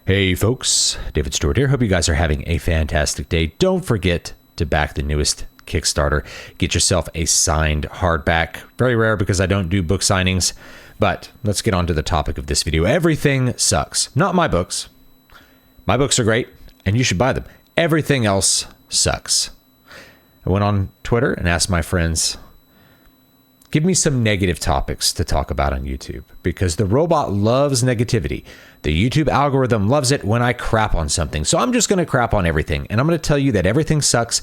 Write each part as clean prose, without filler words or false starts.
Hey folks, David Stewart here. Hope you guys are having a fantastic day. Don't forget to back the newest Kickstarter. Get yourself a signed hardback. Very rare because I don't do book signings. But let's get on to the topic of this video. Everything sucks. Not my books. My books are great and you should buy them. Everything else sucks. I went on Twitter and asked my friends, give me some negative topics to talk about on YouTube, because the robot loves negativity. The YouTube algorithm loves it when I crap on something. So I'm just going to crap on everything. And I'm going to tell you that everything sucks.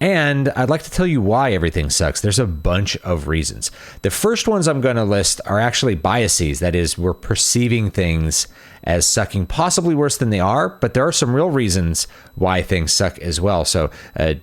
And I'd like to tell you why everything sucks. There's a bunch of reasons. The first ones I'm going to list are actually biases. That is, we're perceiving things as sucking possibly worse than they are. But there are some real reasons why things suck as well. So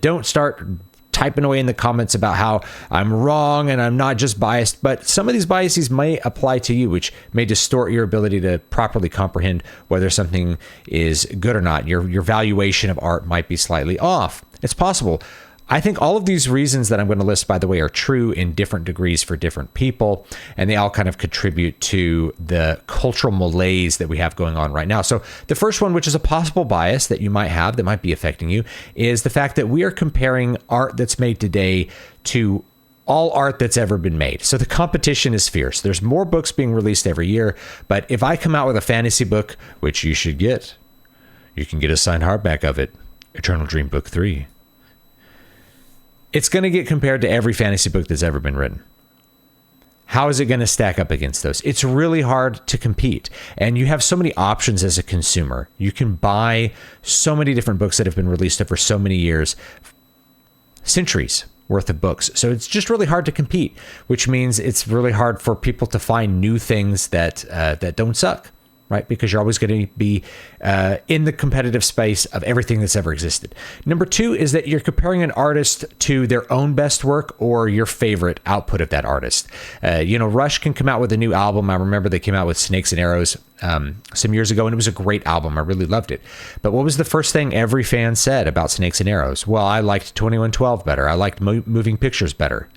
don't start typing away in the comments about how I'm wrong and I'm not just biased, but some of these biases may apply to you, which may distort your ability to properly comprehend whether something is good or not. Your valuation of art might be slightly off. It's possible. I think all of these reasons that I'm going to list, by the way, are true in different degrees for different people, and they all kind of contribute to the cultural malaise that we have going on right now. So the first one, which is a possible bias that you might have that might be affecting you, is the fact that we are comparing art that's made today to all art that's ever been made. So the competition is fierce. There's more books being released every year, but if I come out with a fantasy book, which you should get, you can get a signed hardback of it, Eternal Dream Book 3. It's going to get compared to every fantasy book that's ever been written. How is it going to stack up against those? It's really hard to compete. And you have so many options as a consumer. You can buy so many different books that have been released over so many years, centuries worth of books. So it's just really hard to compete, which means it's really hard for people to find new things that don't suck. Right? Because you're always going to be in the competitive space of everything that's ever existed. Number two is that you're comparing an artist to their own best work or your favorite output of that artist. Rush can come out with a new album. I remember they came out with Snakes and Arrows some years ago, and it was a great album. I really loved it. But what was the first thing every fan said about Snakes and Arrows? Well, I liked 2112 better. I liked Moving Pictures better.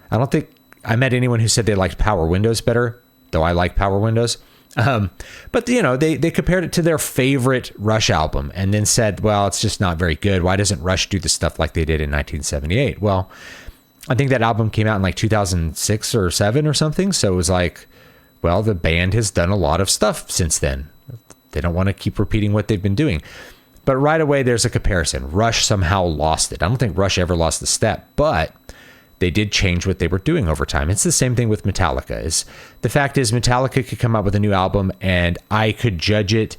I don't think I met anyone who said they liked Power Windows better, though I like Power Windows. But they compared it to their favorite Rush album and then said, well, it's just not very good. Why doesn't Rush do the stuff like they did in 1978? Well, I think that album came out in like 2006 or 7 or something. So it was like, well, the band has done a lot of stuff since then. They don't want to keep repeating what they've been doing. But right away, there's a comparison. Rush somehow lost it. I don't think Rush ever lost the step, but they did change what they were doing over time. It's the same thing with Metallica. The fact is Metallica could come out with a new album and I could judge it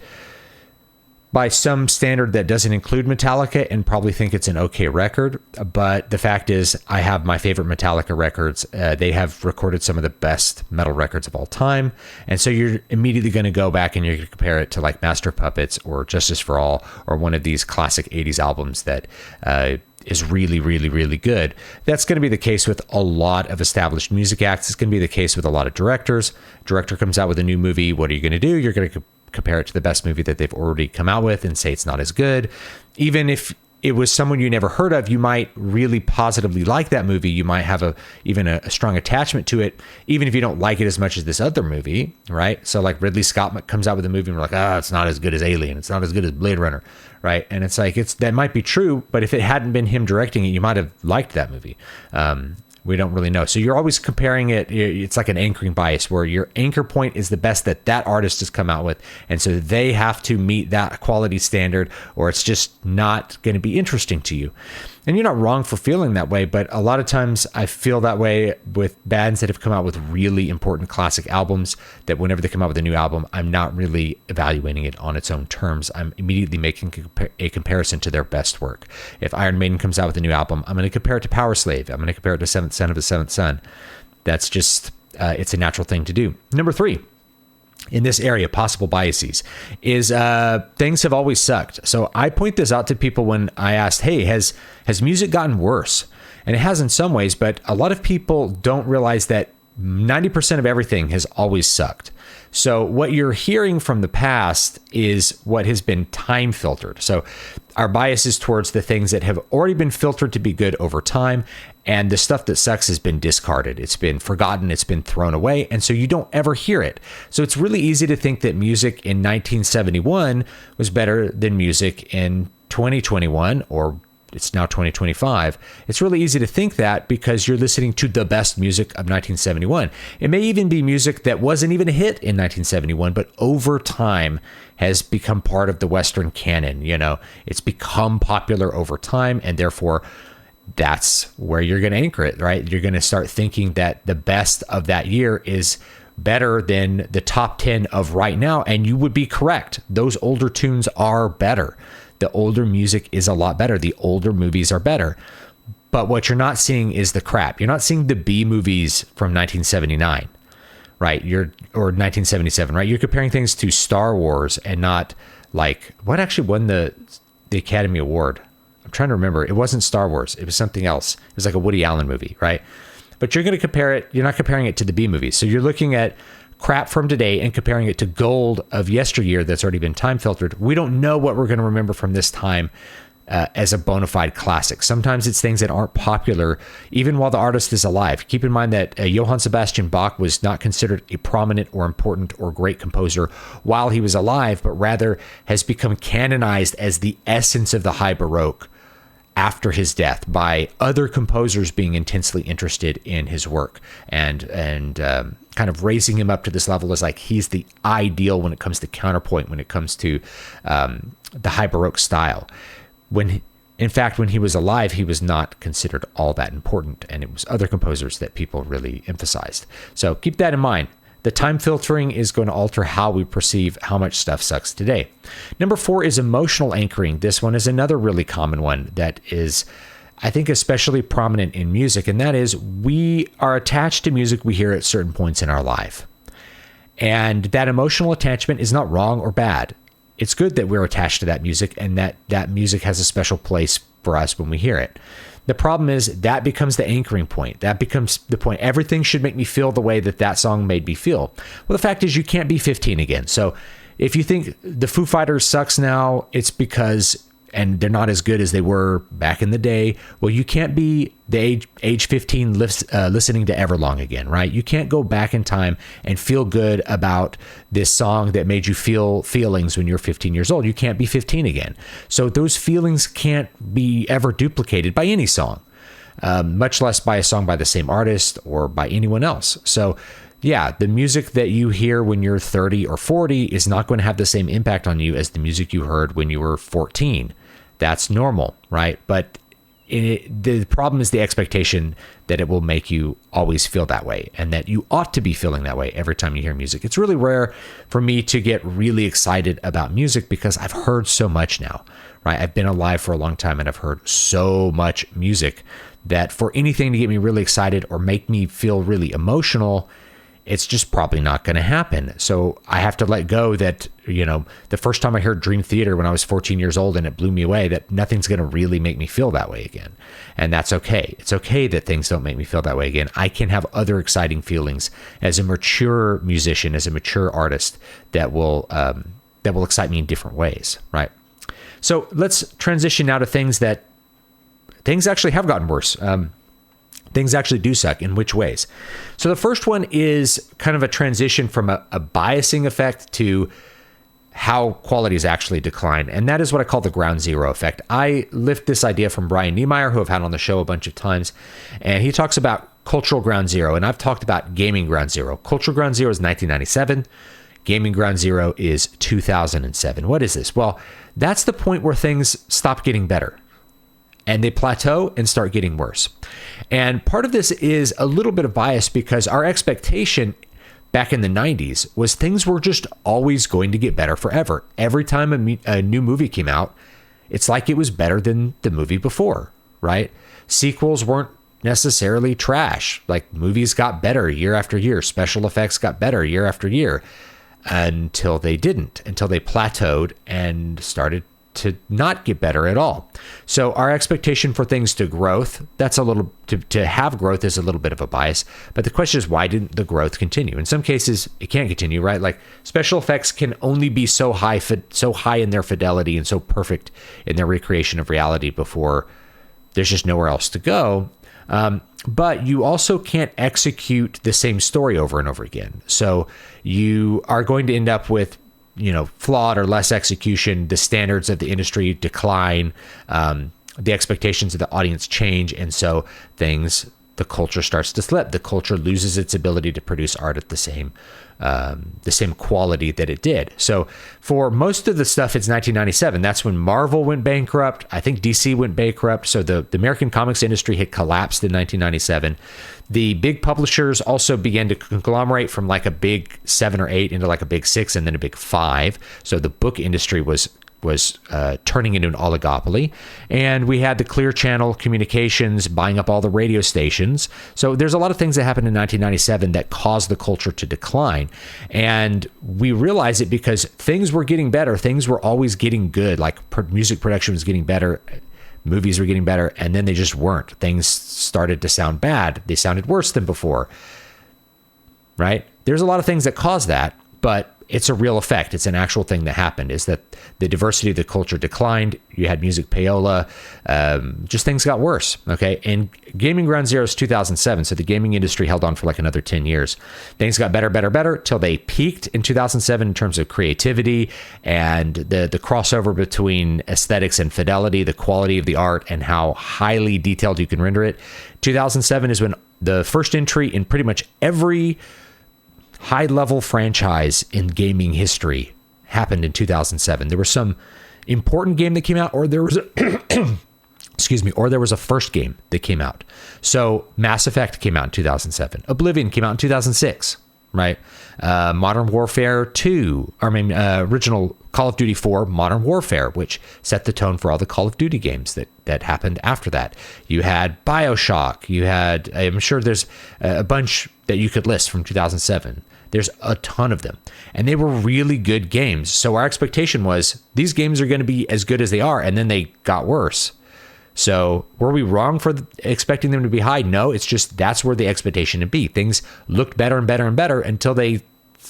by some standard that doesn't include Metallica and probably think it's an okay record. But the fact is I have my favorite Metallica records. They have recorded some of the best metal records of all time. And so you're immediately going to go back and you're going to compare it to like Master of Puppets or Justice for All or one of these classic 80s albums that is really, really, really good. That's going to be the case with a lot of established music acts. It's going to be the case with a lot of directors. Director comes out with a new movie. What are you going to do? You're going to compare it to the best movie that they've already come out with and say it's not as good. Even if it was someone you never heard of, you might really positively like that movie. You might have even a strong attachment to it, even if you don't like it as much as this other movie, right? So like Ridley Scott comes out with a movie and we're like, it's not as good as Alien. It's not as good as Blade Runner, right? And it's like, that might be true, but if it hadn't been him directing it, you might have liked that movie. We don't really know. So you're always comparing it. It's like an anchoring bias where your anchor point is the best that artist has come out with. And so they have to meet that quality standard or it's just not going to be interesting to you. And you're not wrong for feeling that way, but a lot of times I feel that way with bands that have come out with really important classic albums that whenever they come out with a new album, I'm not really evaluating it on its own terms. I'm immediately making a comparison to their best work. If Iron Maiden comes out with a new album, I'm going to compare it to Power Slave. I'm going to compare it to Seventh Son of the Seventh Son. That's just, it's a natural thing to do. Number 3. In this area, possible biases, is things have always sucked. So I point this out to people when I asked, hey, has music gotten worse? And it has in some ways, but a lot of people don't realize that 90% of everything has always sucked. So what you're hearing from the past is what has been time filtered. So our bias is towards the things that have already been filtered to be good over time. And the stuff that sucks has been discarded. It's been forgotten. It's been thrown away. And so you don't ever hear it. So it's really easy to think that music in 1971 was better than music in 2021, or it's now 2025. It's really easy to think that because you're listening to the best music of 1971. It may even be music that wasn't even a hit in 1971, but over time has become part of the Western canon. You know, it's become popular over time, and therefore that's where you're going to anchor it, right? You're going to start thinking that the best of that year is better than the top 10 of right now. And you would be correct. Those older tunes are better. The older music is a lot better. The older movies are better. But what you're not seeing is the crap. You're not seeing the B movies from 1979, right? Or 1977, right? You're comparing things to Star Wars and not like what actually won the Academy Award. I'm trying to remember. It wasn't Star Wars. It was something else. It was like a Woody Allen movie, right? But you're going to compare it. You're not comparing it to the B movies. So you're looking at crap from today and comparing it to gold of yesteryear that's already been time filtered. We don't know what we're going to remember from this time as a bona fide classic. Sometimes it's things that aren't popular even while the artist is alive. Keep in mind that Johann Sebastian Bach was not considered a prominent or important or great composer while he was alive, but rather has become canonized as the essence of the High Baroque after his death by other composers being intensely interested in his work and kind of raising him up to this level as like he's the ideal when it comes to counterpoint, when it comes to the High Baroque style. In fact, when he was alive, he was not considered all that important, and it was other composers that people really emphasized. So keep that in mind. The time filtering is going to alter how we perceive how much stuff sucks today. Number 4 is emotional anchoring. This one is another really common one that is, I think, especially prominent in music, and that is we are attached to music we hear at certain points in our life. And that emotional attachment is not wrong or bad. It's good that we're attached to that music and that music has a special place for us when we hear it. The problem is that becomes the anchoring point. That becomes the point. Everything should make me feel the way that song made me feel. Well, the fact is you can't be 15 again. So if you think the Foo Fighters sucks now, it's because, and they're not as good as they were back in the day. Well, you can't be the age 15 listening to Everlong again, right? You can't go back in time and feel good about this song that made you feel feelings when you're 15 years old. You can't be 15 again. So those feelings can't be ever duplicated by any song, much less by a song by the same artist or by anyone else. So yeah, the music that you hear when you're 30 or 40 is not going to have the same impact on you as the music you heard when you were 14. That's normal, right? But the problem is the expectation that it will make you always feel that way and that you ought to be feeling that way every time you hear music. It's really rare for me to get really excited about music because I've heard so much now, right? I've been alive for a long time and I've heard so much music that for anything to get me really excited or make me feel really emotional, it's just probably not going to happen. So I have to let go that, you know, the first time I heard Dream Theater when I was 14 years old and it blew me away, that nothing's going to really make me feel that way again. And that's okay. It's okay that things don't make me feel that way again. I can have other exciting feelings as a mature musician, as a mature artist that will excite me in different ways, right? So let's transition now to things actually have gotten worse. Things actually do suck. In which ways? So the first one is kind of a transition from a biasing effect to how quality has actually declined. And that is what I call the ground zero effect. I lift this idea from Brian Niemeyer, who I've had on the show a bunch of times. And he talks about cultural ground zero. And I've talked about gaming ground zero. Cultural ground zero is 1997. Gaming ground zero is 2007. What is this? Well, that's the point where things stop getting better and they plateau and start getting worse. And part of this is a little bit of bias because our expectation back in the 90s was things were just always going to get better forever. Every time a new movie came out, it's like it was better than the movie before, right? Sequels weren't necessarily trash. Like movies got better year after year. Special effects got better year after year until they didn't, until they plateaued and started to not get better at all. So our expectation for things to growth, that's a little to have growth is a little bit of a bias. But the question is, why didn't the growth continue? In some cases, it can't continue, right? Like special effects can only be so high in their fidelity and so perfect in their recreation of reality before there's just nowhere else to go. But you also can't execute the same story over and over again. So you are going to end up with, flawed or less execution. The standards of the industry decline. The expectations of the audience change. And so the culture starts to slip. The culture loses its ability to produce art at the same quality that it did. So for most of the stuff, it's 1997. That's when Marvel went bankrupt. I think DC went bankrupt. So the American comics industry had collapsed in 1997. The big publishers also began to conglomerate from like a big 7 or 8 into like a big 6 and then a big 5. So the book industry was turning into an oligopoly, and we had the Clear Channel Communications buying up all the radio stations. So there's a lot of things that happened in 1997 that caused the culture to decline, and we realized it because things were getting better. Things were always getting good, like music production was getting better, movies were getting better, and then they just weren't. Things started to sound bad. They sounded worse than before, right? There's a lot of things that cause that, but it's a real effect. It's an actual thing that happened, is that the diversity of the culture declined. You had music payola, just things got worse. Okay. And Gaming Ground Zero is 2007. So the gaming industry held on for like another 10 years. Things got better till they peaked in 2007 in terms of creativity and the crossover between aesthetics and fidelity, the quality of the art and how highly detailed you can render it. 2007 is when the first entry in pretty much every high-level franchise in gaming history happened in 2007. There was some important game that came out, or there was a first game that came out. So Mass Effect came out in 2007. Oblivion came out in 2006, right? Modern Warfare 2, original Call of Duty 4, Modern Warfare, which set the tone for all the Call of Duty games that happened after that. You had BioShock. You had, I'm sure there's a bunch that you could list from 2007. There's a ton of them, and they were really good games. So our expectation was these games are going to be as good as they are, and then they got worse. So were we wrong for expecting them to be high? No, it's just that's where the expectation to be. Things looked better and better and better until they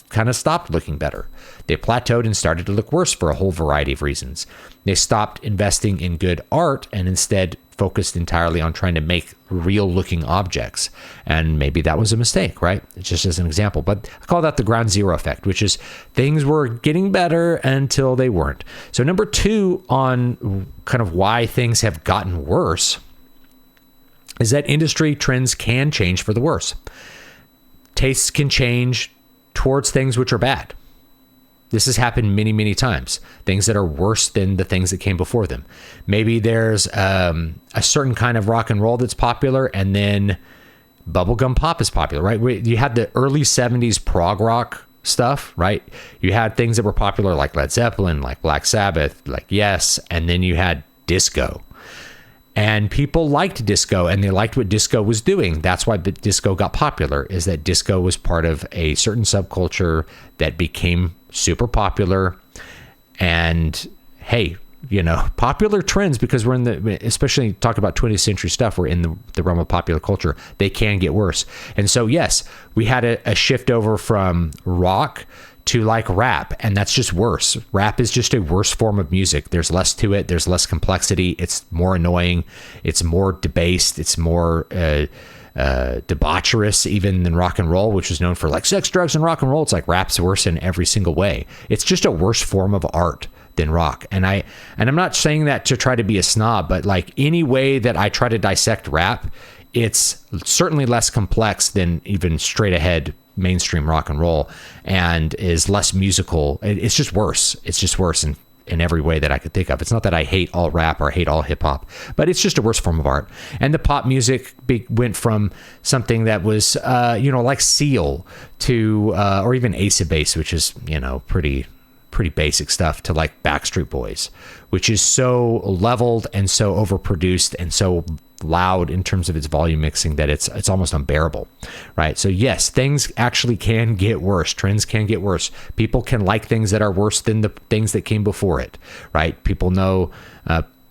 kind of stopped looking better. They plateaued and started to look worse for a whole variety of reasons. They stopped investing in good art and instead focused entirely on trying to make real looking objects. And maybe that was a mistake, right? It's just as an example. But I call that the ground zero effect, which is things were getting better until they weren't. So number 2 on kind of why things have gotten worse is that industry trends can change for the worse. Tastes can change towards things which are bad. This has happened many, many times. Things that are worse than the things that came before them. Maybe there's a certain kind of rock and roll that's popular, and then bubblegum pop is popular, right? You had the early 70s prog rock stuff, right? You had things that were popular like Led Zeppelin, like Black Sabbath, like Yes, and then you had disco. And people liked disco, and they liked what disco was doing. That's why disco got popular, is that disco was part of a certain subculture that became super popular. And hey, popular trends, because we're especially talk about 20th century stuff, we're in the realm of popular culture, they can get worse. And so, yes, we had a shift over from rock to like rap, and that's just worse. Rap is just a worse form of music. There's less to it. There's less complexity. It's more annoying. It's more debased. It's more debaucherous even than rock and roll, which was known for like sex, drugs, and rock and roll. It's like rap's worse in every single way. It's just a worse form of art than rock. And I'm not saying that to try to be a snob, but like any way that I try to dissect rap, it's certainly less complex than even straight ahead mainstream rock and roll, and is less musical. It's just worse. It's just worse in every way that I could think of. It's not that I hate all rap or hate all hip hop, but it's just a worse form of art. And the pop music went from something that was, like Seal to, or even Ace of Base, which is, pretty basic stuff, to like Backstreet Boys, which is so leveled and so overproduced and so loud in terms of its volume mixing that it's almost unbearable, right? So yes, things actually can get worse. Trends can get worse. People can like things that are worse than the things that came before it, right? People know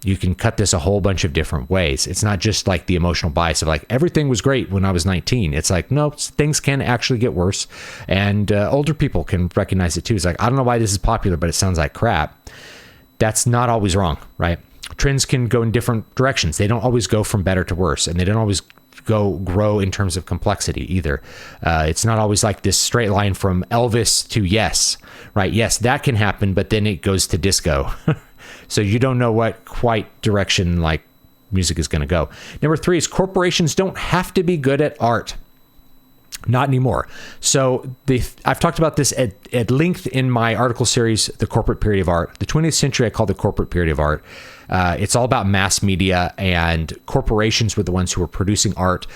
you can cut this a whole bunch of different ways. It's not just like the emotional bias of like, everything was great when I was 19. It's like, no, things can actually get worse. And older people can recognize it too. It's like, I don't know why this is popular, but it sounds like crap. That's not always wrong, right? Trends can go in different directions. They don't always go from better to worse, and they don't always grow in terms of complexity either. It's not always like this straight line from Elvis to Yes, right? Yes, that can happen, but then it goes to disco. So you don't know what quite direction like music is going to go. Number 3 is corporations don't have to be good at art. Not anymore. So I've talked about this at length in my article series, The Corporate Period of Art. The 20th century I call the corporate period of art. It's all about mass media, and corporations were the ones who were producing art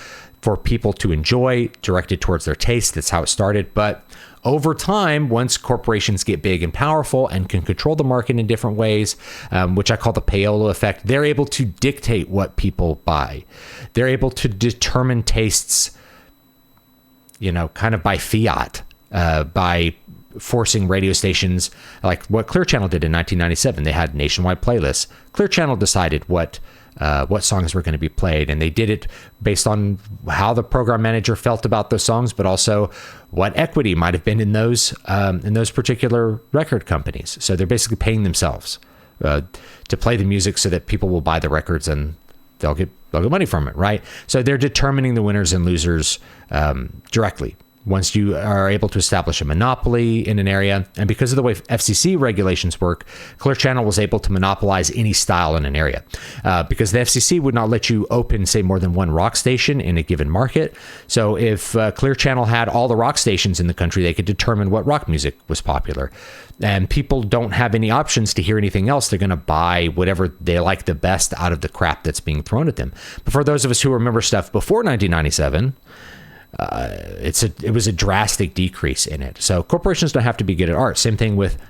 for people to enjoy, directed towards their taste. That's how it started. But over time, once corporations get big and powerful and can control the market in different ways, which I call the payola effect, they're able to dictate what people buy. They're able to determine tastes, kind of by fiat, by forcing radio stations, like what Clear Channel did in 1997. They had nationwide playlists. Clear Channel decided what songs were going to be played, and they did it based on how the program manager felt about those songs, but also what equity might have been in those particular record companies. So they're basically paying themselves to play the music so that people will buy the records and they'll get money from it, right? So they're determining the winners and losers directly. Once you are able to establish a monopoly in an area, and because of the way FCC regulations work, Clear Channel was able to monopolize any style in an area. Because the FCC would not let you open, say, more than one rock station in a given market. So if Clear Channel had all the rock stations in the country, they could determine what rock music was popular. And people don't have any options to hear anything else. They're going to buy whatever they like the best out of the crap that's being thrown at them. But for those of us who remember stuff before 1997, it was a drastic decrease in it. So corporations don't have to be good at art. Same thing with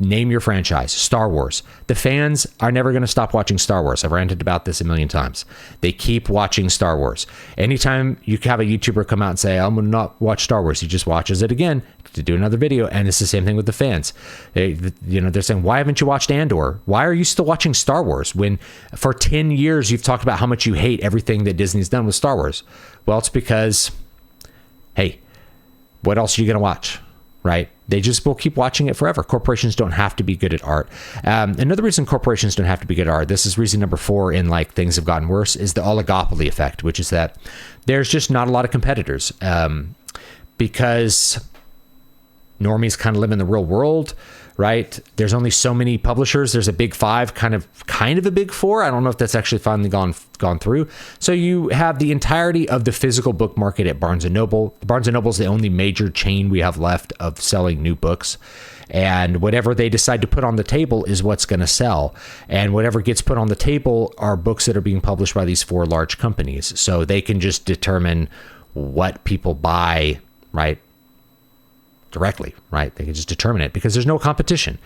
name your franchise, Star Wars. The fans are never going to stop watching Star Wars. I've ranted about this a million times. They keep watching Star Wars. Anytime you have a YouTuber come out and say, I'm going to not watch Star Wars, he just watches it again to do another video. And it's the same thing with the fans. They're saying, why haven't you watched Andor? Why are you still watching Star Wars when for 10 years you've talked about how much you hate everything that Disney's done with Star Wars? Well, it's because, hey, what else are you going to watch, right? They just will keep watching it forever. Corporations don't have to be good at art. Another reason corporations don't have to be good at art, this is reason number 4 in like things have gotten worse, is the oligopoly effect, which is that there's just not a lot of competitors because normies kind of live in the real world, right? There's only so many publishers. There's a big 5, kind of a big 4. I don't know if that's actually finally gone through. So you have the entirety of the physical book market at Barnes & Noble. Barnes & Noble is the only major chain we have left of selling new books. And whatever they decide to put on the table is what's going to sell. And whatever gets put on the table are books that are being published by these 4 large companies. So they can just determine what people buy, right? Directly, right? They can just determine it because there's no competition.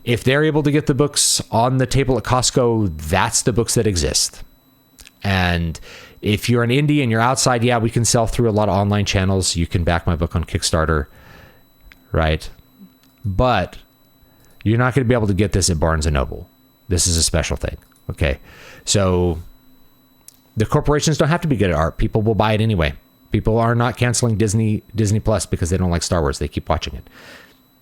If they're able to get the books on the table at Costco, that's the books that exist. And if you're an indie and you're outside, yeah, we can sell through a lot of online channels. You can back my book on Kickstarter, right? But you're not going to be able to get this at Barnes & Noble. This is a special thing, okay? So the corporations don't have to be good at art. People will buy it anyway. People are not canceling Disney Plus because they don't like Star Wars. They keep watching it.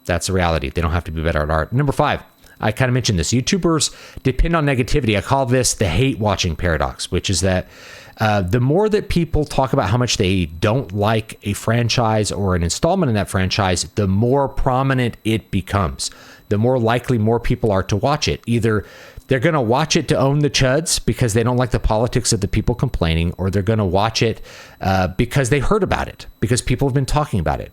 That's the reality. They don't have to be better at art. Number 5, I kind of mentioned this. YouTubers depend on negativity. I call this the hate watching paradox, which is that the more that people talk about how much they don't like a franchise or an installment in that franchise, the more prominent it becomes. The more likely more people are to watch it. Either they're going to watch it to own the chuds because they don't like the politics of the people complaining, or they're going to watch it because they heard about it, because people have been talking about it.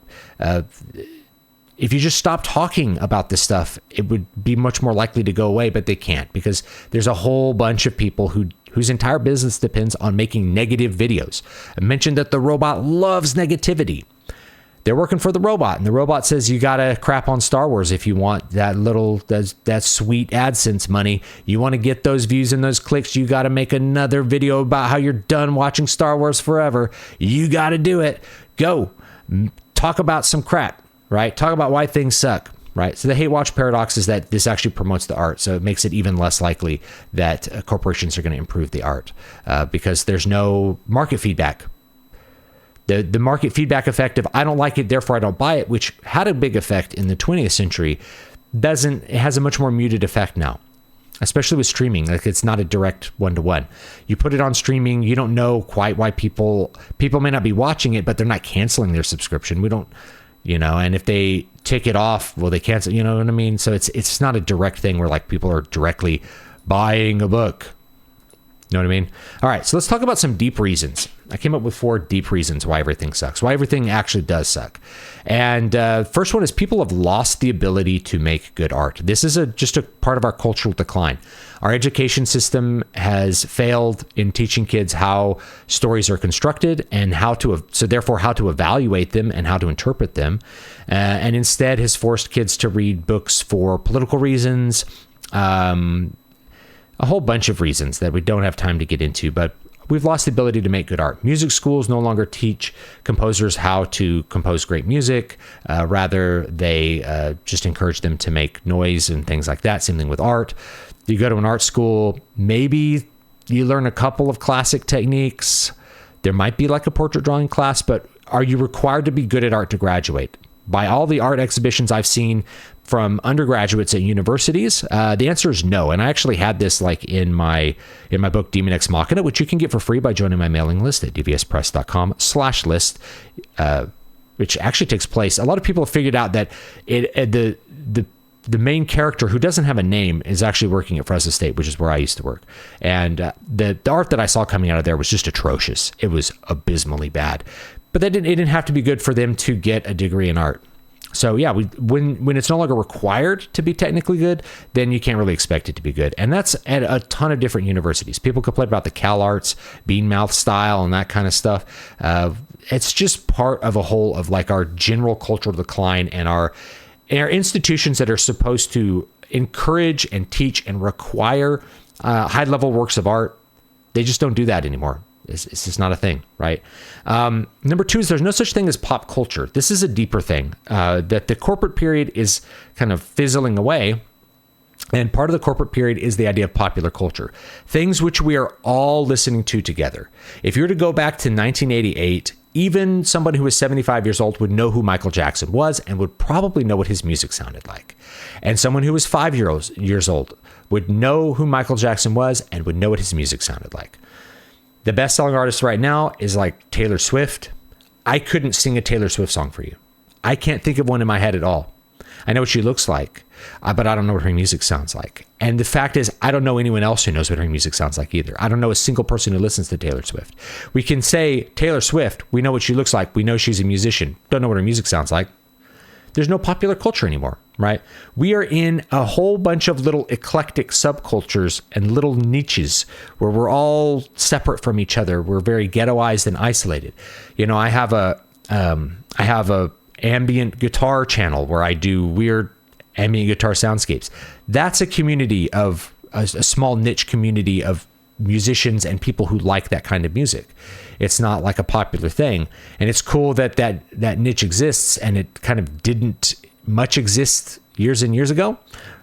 If you just stop talking about this stuff, it would be much more likely to go away, but they can't because there's a whole bunch of people whose entire business depends on making negative videos. I mentioned that the robot loves negativity. they're working for the robot, and the robot says you gotta crap on Star Wars if you want that sweet AdSense money. You want to get those views and those clicks, you gotta make another video about how you're done watching Star Wars forever. You gotta do it. Go talk about some crap, right? Talk about why things suck, right? So the hate watch paradox is that this actually promotes the art, so it makes it even less likely that corporations are going to improve the art because there's no market feedback. The market feedback effect of I don't like it, therefore I don't buy it, which had a big effect in the 20th century, it has a much more muted effect now, especially with streaming. Like, it's not a direct one-to-one. You put it on streaming, you don't know quite why people may not be watching it, but they're not canceling their subscription. We don't, and if they take it off, well, they cancel, you know what I mean? So it's not a direct thing where like people are directly buying a book. You know what I mean? All right, so let's talk about some deep reasons. I came up with 4 deep reasons why everything sucks, why everything actually does suck. And first one is people have lost the ability to make good art. This is just a part of our cultural decline. Our education system has failed in teaching kids how stories are constructed and how to evaluate them and how to interpret them, and instead has forced kids to read books for political reasons, a whole bunch of reasons that we don't have time to get into, but we've lost the ability to make good art. Music schools no longer teach composers how to compose great music. Rather, they just encourage them to make noise and things like that. Same thing with art. You go to an art school, maybe you learn a couple of classic techniques. There might be like a portrait drawing class, but are you required to be good at art to graduate? By all the art exhibitions I've seen from undergraduates at universities, the answer is no. And I actually had this like in my book, Demon Ex Machina, which you can get for free by joining my mailing list at dvspress.com/list, which actually takes place. A lot of people have figured out that the main character, who doesn't have a name, is actually working at Fresno State, which is where I used to work. And the art that I saw coming out of there was just atrocious. It was abysmally bad. But it didn't have to be good for them to get a degree in art. So yeah, when it's no longer required to be technically good, then you can't really expect it to be good. And that's at a ton of different universities. People complain about the CalArts, Beanmouth style, and that kind of stuff. It's just part of a whole of like our general cultural decline and our institutions that are supposed to encourage and teach and require high-level works of art. They just don't do that anymore. It's just not a thing, right? Number 2 is there's no such thing as pop culture. This is a deeper thing, that the corporate period is kind of fizzling away. And part of the corporate period is the idea of popular culture, things which we are all listening to together. If you were to go back to 1988, even somebody who was 75 years old would know who Michael Jackson was and would probably know what his music sounded like. And someone who was 5 years old would know who Michael Jackson was and would know what his music sounded like. The best-selling artist right now is like Taylor Swift. I couldn't sing a Taylor Swift song for you. I can't think of one in my head at all. I know what she looks like, but I don't know what her music sounds like. And the fact is, I don't know anyone else who knows what her music sounds like either. I don't know a single person who listens to Taylor Swift. We can say Taylor Swift, we know what she looks like. We know she's a musician. Don't know what her music sounds like. There's no popular culture anymore, right? We are in a whole bunch of little eclectic subcultures and little niches where we're all separate from each other. We're very ghettoized and isolated. I have a ambient guitar channel where I do weird ambient guitar soundscapes. That's a community of a small niche community of musicians and people who like that kind of music. It's not like a popular thing. And it's cool that niche exists, and it kind of didn't much exist years and years ago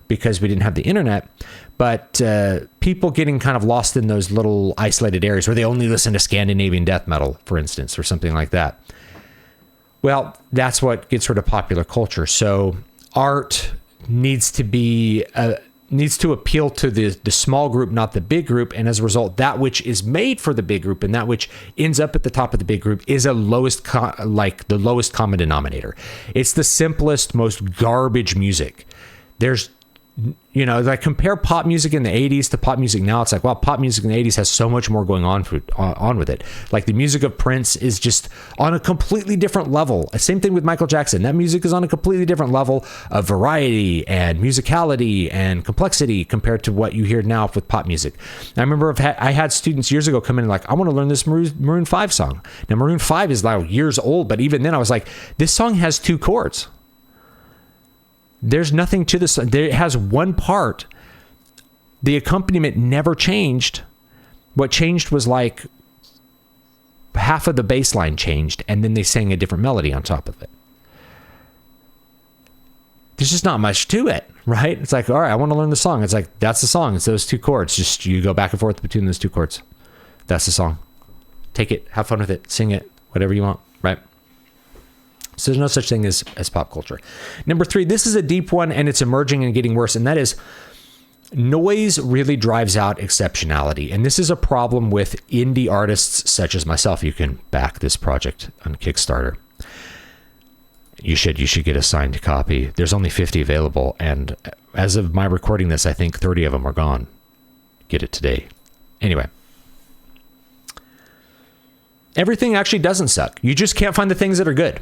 because we didn't have the internet. But people getting kind of lost in those little isolated areas where they only listen to Scandinavian death metal, for instance, or something like that. Well, that's what gets rid of popular culture. So art needs to appeal to the small group, not the big group. And as a result, that which is made for the big group and that which ends up at the top of the big group is the lowest common denominator. It's the simplest, most garbage music. There's You know, like compare pop music in the 80s to pop music now. It's like, wow, pop music in the 80s has so much more going on with it. Like the music of Prince is just on a completely different level. Same thing with Michael Jackson. That music is on a completely different level of variety and musicality and complexity compared to what you hear now with pop music. And I remember I had students years ago come in and like, I want to learn this Maroon 5 song. Now Maroon 5 is like years old, but even then I was like, this song has 2 chords. There's nothing to this. It has one part. The accompaniment never changed. What changed was like half of the bass line changed, and then they sang a different melody on top of it. There's just not much to it, right? It's like, all right, I want to learn the song. It's like, that's the song. It's those 2 chords. Just you go back and forth between those 2 chords. That's the song. Take it, have fun with it, sing it, whatever you want, right? So there's no such thing as pop culture. Number 3, this is a deep one, and it's emerging and getting worse, and that is noise really drives out exceptionality. And this is a problem with indie artists such as myself. You can back this project on Kickstarter. You should get a signed copy. There's only 50 available, and as of my recording this, I think 30 of them are gone. Get it today. Anyway. Everything actually doesn't suck. You just can't find the things that are good.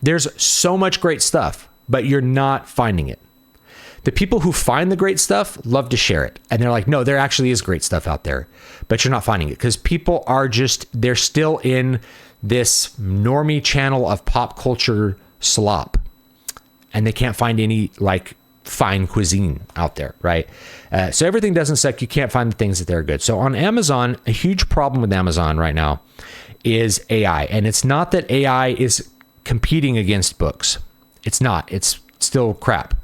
There's so much great stuff, but you're not finding it. The people who find the great stuff love to share it. And they're like, no, there actually is great stuff out there, but you're not finding it because people are they're still in this normie channel of pop culture slop. And they can't find any like fine cuisine out there, right? So everything doesn't suck. You can't find the things that they're good. So on Amazon, a huge problem with Amazon right now is AI. And it's not that AI is competing against books. It's not. It's still crap.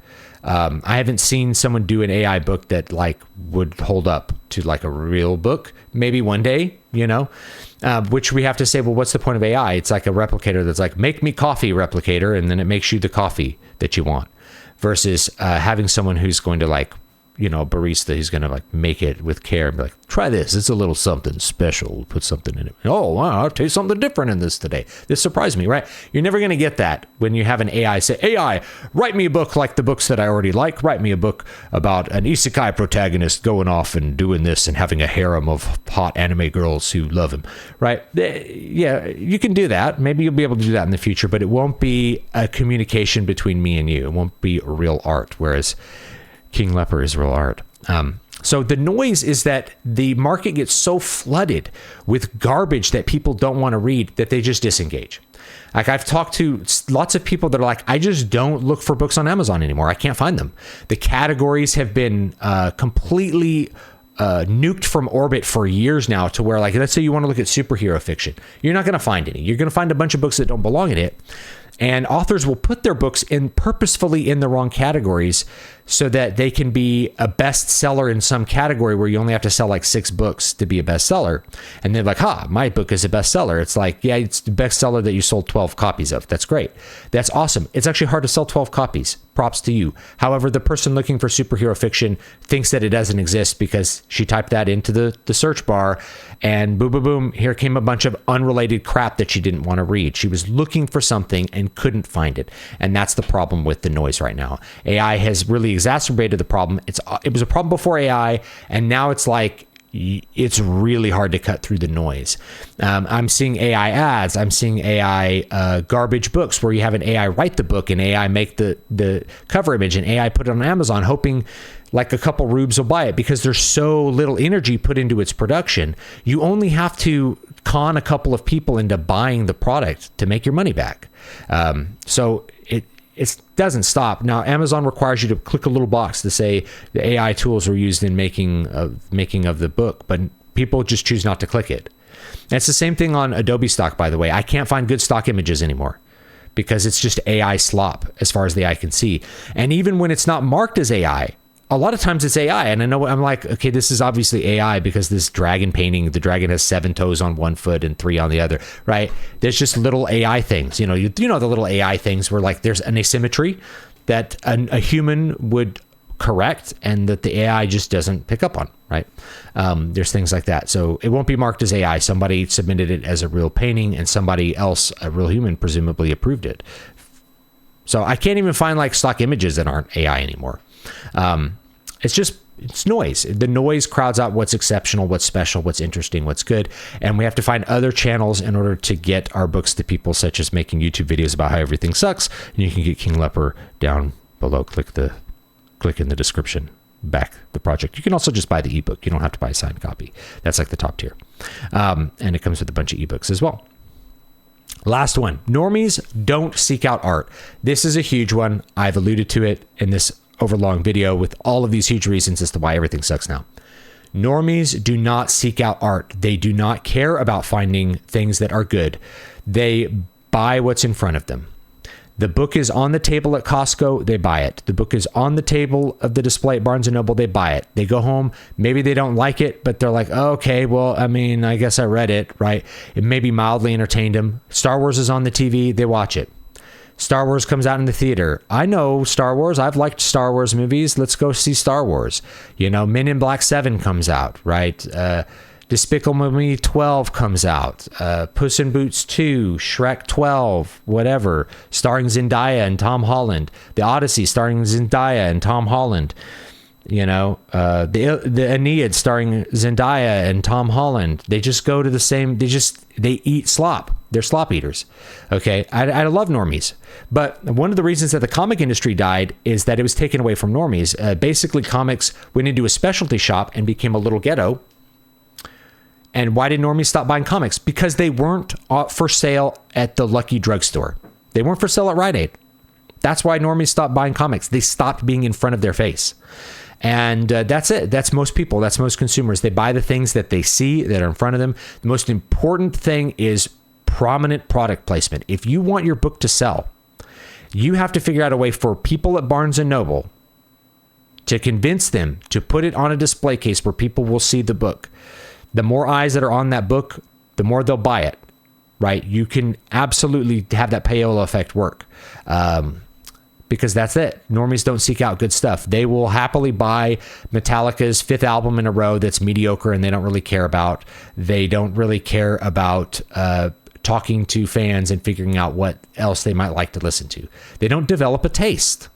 I haven't seen someone do an AI book that like would hold up to like a real book. Maybe one day, you know, which we have to say, well, what's the point of AI? It's like a replicator that's like, make me coffee replicator, and then it makes you the coffee that you want, versus having someone who's going to like, you know, barista who's going to like make it with care and be like, try this. It's a little something special. Put something in it. Oh, wow, I'll taste something different in this today. This surprised me, right? You're never going to get that when you have an AI say, AI, write me a book like the books that I already like. Write me a book about an isekai protagonist going off and doing this and having a harem of hot anime girls who love him, right? Yeah, you can do that. Maybe you'll be able to do that in the future, but it won't be a communication between me and you. It won't be real art, whereas King Leper is real art. So the noise is that the market gets so flooded with garbage that people don't want to read that they just disengage. Like I've talked to lots of people that are like, I just don't look for books on Amazon anymore. I can't find them. The categories have been completely nuked from orbit for years now, to where like, let's say you want to look at superhero fiction. You're not going to find any. You're going to find a bunch of books that don't belong in it. And authors will put their books in purposefully in the wrong categories so that they can be a bestseller in some category where you only have to sell like 6 books to be a bestseller. And they're like, my book is a bestseller. It's like, yeah, it's the bestseller that you sold 12 copies of. That's great. That's awesome. It's actually hard to sell 12 copies. Props to you. However, the person looking for superhero fiction thinks that it doesn't exist because she typed that into the search bar, and boom, boom, boom, here came a bunch of unrelated crap that she didn't want to read. She was looking for something and couldn't find it. And that's the problem with the noise right now. AI has really exacerbated the problem. It was a problem before AI, and now it's like, it's really hard to cut through the noise. I'm seeing AI ads. I'm seeing AI garbage books where you have an AI write the book and AI make the cover image and AI put it on Amazon, hoping like a couple rubes will buy it because there's so little energy put into its production. You only have to con a couple of people into buying the product to make your money back. So it doesn't stop. Now, Amazon requires you to click a little box to say the AI tools were used in making of the book, but people just choose not to click it. And it's the same thing on Adobe stock, by the way. I can't find good stock images anymore because it's just AI slop as far as the eye can see. And even when it's not marked as AI, a lot of times it's AI. And I know, I'm like, okay, this is obviously AI because this dragon painting, the dragon has 7 toes on one foot and 3 on the other, right? There's just little AI things, you know the little AI things where like there's an asymmetry that a human would correct and that the AI just doesn't pick up on, right? There's things like that. So it won't be marked as AI. Somebody submitted it as a real painting and somebody else, a real human, presumably approved it. So I can't even find like stock images that aren't AI anymore. It's noise. The noise crowds out what's exceptional, what's special, what's interesting, what's good. And we have to find other channels in order to get our books to people, such as making YouTube videos about how everything sucks. And you can get King Leper down below. Click in the description, back the project. You can also just buy the ebook. You don't have to buy a signed copy. That's like the top tier. And it comes with a bunch of ebooks as well. Last one, normies don't seek out art. This is a huge one. I've alluded to it in this overlong video with all of these huge reasons as to why everything sucks now. Normies do not seek out art. They do not care about finding things that are good. They buy what's in front of them. The book is on the table at Costco, they buy it. The book is on the table of the display at Barnes & Noble, they buy it. They go home, maybe they don't like it, but they're like, oh, okay, well, I mean, I guess I read it, right? It maybe mildly entertained them. Star Wars is on the TV, they watch it. Star Wars comes out in the theater. I know Star Wars. I've liked Star Wars movies. Let's go see Star Wars. You know, Men in Black 7 comes out, right? Despicable Me 12 comes out. Puss in Boots 2, Shrek 12, whatever, starring Zendaya and Tom Holland. The Odyssey starring Zendaya and Tom Holland. You know, the Aeneid starring Zendaya and Tom Holland. They just go to the same, they eat slop. They're slop eaters. Okay. I love normies, but one of the reasons that the comic industry died is that it was taken away from normies. Basically comics went into a specialty shop and became a little ghetto. And why did normies stop buying comics? Because they weren't for sale at the Lucky Drugstore. They weren't for sale at Rite Aid. That's why normies stopped buying comics. They stopped being in front of their face. And that's it. That's most people. That's most consumers. They buy the things that they see that are in front of them. The most important thing is prominent product placement. If you want your book to sell, you have to figure out a way for people at Barnes & Noble to convince them to put it on a display case where people will see the book. The more eyes that are on that book, the more they'll buy it, right? You can absolutely have that payola effect work. Because that's it. Normies don't seek out good stuff. They will happily buy Metallica's 5th album in a row that's mediocre and they don't really care about. They don't really care about talking to fans and figuring out what else they might like to listen to. They don't develop a taste.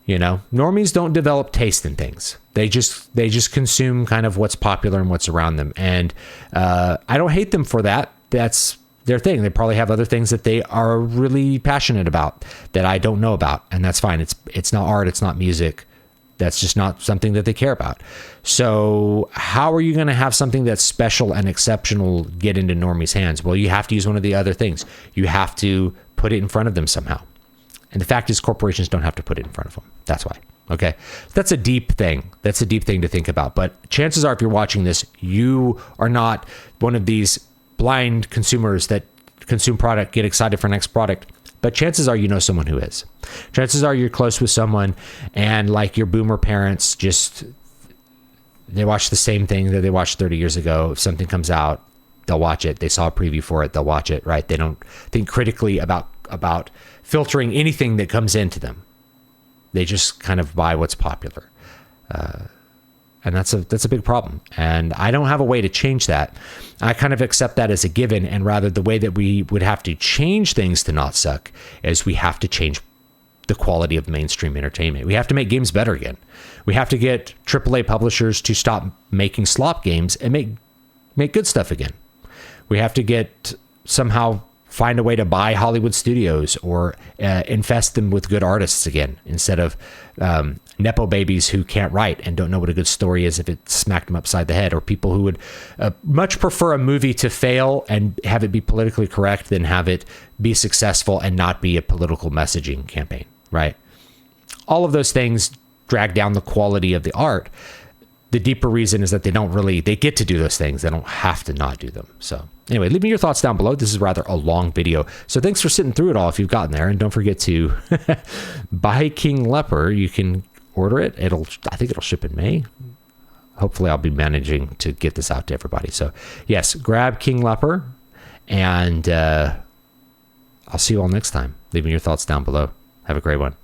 You know, normies don't develop taste in things. They just consume kind of what's popular and what's around them. And I don't hate them for that. That's their thing. They probably have other things that they are really passionate about that I don't know about, and that's fine. It's not art, it's not music. That's just not something that they care about. So how are you going to have something that's special and exceptional get into normies' hands? Well, you have to use one of the other things. You have to put it in front of them somehow. And the fact is, corporations don't have to put it in front of them. That's why. Okay. That's a deep thing. That's a deep thing to think about. But chances are, if you're watching this, you are not one of these blind consumers that consume product, get excited for next product. But chances are you know someone who is. Chances are you're close with someone, and like your boomer parents, they watch the same thing that they watched 30 years ago. If something comes out, they'll watch it. They saw a preview for it, they'll watch it, right? They don't think critically about filtering anything that comes into them. They just kind of buy what's popular. And that's a big problem. And I don't have a way to change that. I kind of accept that as a given. And rather, the way that we would have to change things to not suck is we have to change the quality of mainstream entertainment. We have to make games better again. We have to get AAA publishers to stop making slop games and make good stuff again. We have to somehow find a way to buy Hollywood studios or infest them with good artists again, instead of Nepo babies who can't write and don't know what a good story is if it smacked them upside the head, or people who would much prefer a movie to fail and have it be politically correct than have it be successful and not be a political messaging campaign, right? All of those things drag down the quality of the art. The deeper reason is that they get to do those things. They don't have to not do them. So anyway, leave me your thoughts down below. This is rather a long video. So thanks for sitting through it all if you've gotten there. And don't forget to buy King Leper. You can order it. I think it'll ship in May. Hopefully I'll be managing to get this out to everybody. So yes, grab King Leper, and I'll see you all next time. Leave me your thoughts down below. Have a great one.